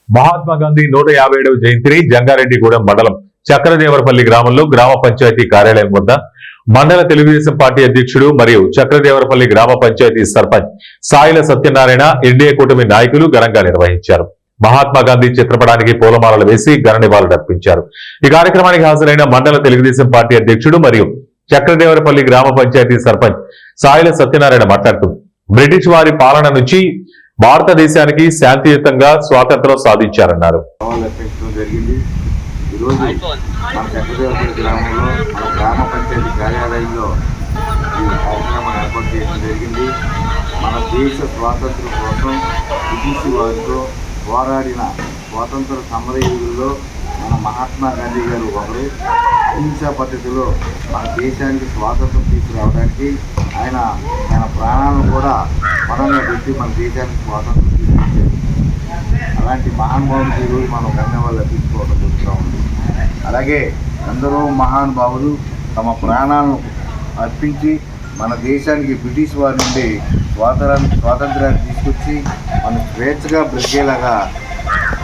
మహాత్మా గాంధీ 157వ జయంతిని జంగారెడ్డిగూడెం మండలం చక్రదేవరపల్లి గ్రామంలో గ్రామ పంచాయతీ కార్యాలయం వద్ద మండల తెలుగుదేశం పార్టీ అధ్యక్షుడు మరియు చక్రదేవరపల్లి గ్రామ పంచాయతీ సర్పంచ్ సాయిల సత్యనారాయణ ఎన్డీఏ కూటమి నాయకులు ఘనంగా నిర్వహించారు. మహాత్మా గాంధీ చిత్రపటానికి పూలమాలలు వేసి ఘన నివాళులర్పించారు. ఈ కార్యక్రమానికి హాజరైన మండల తెలుగుదేశం పార్టీ అధ్యక్షుడు మరియు చక్రదేవరపల్లి గ్రామ పంచాయతీ సర్పంచ్ సాయిల సత్యనారాయణ మాట్లాడుతూ బ్రిటిష్ వారి పాలన నుంచి భారతదేశానికి శాంతియుతంగా స్వాతంత్రం సాధించారన్నారు. ఈరోజు మన చక్రదేవరపల్లి గ్రామంలో మన గ్రామ పంచాయతీ కార్యాలయంలో ఈ కార్యక్రమాన్ని ఏర్పాటు చేయడం జరిగింది. మన దేశ స్వాతంత్రం కోసం బ్రిటిష్ వారితో పోరాడిన స్వాతంత్ర సమరయోధుల్లో మన మహాత్మా గాంధీ గారు ఒకరు. అహింసా పద్ధతిలో మన దేశానికి స్వాతంత్రం తీసుకురావడానికి ఆయన ప్రాణాలను కూడా పరంగా పెట్టి మన దేశానికి స్వాతంత్రం తీసుకొచ్చారు. అలాంటి మహానుభావులకి ఈరోజు మనం ధన్యవాదాలు అర్పించుకోవడం జరుగుతూ ఉంది. అలాగే ఎందరో మహానుభావులు తమ ప్రాణాలను అర్పించి మన దేశానికి బ్రిటిష్ వారి నుండి స్వాతంత్రాన్ని తీసుకొచ్చి మనం స్వేచ్ఛగా బ్రతికేలాగా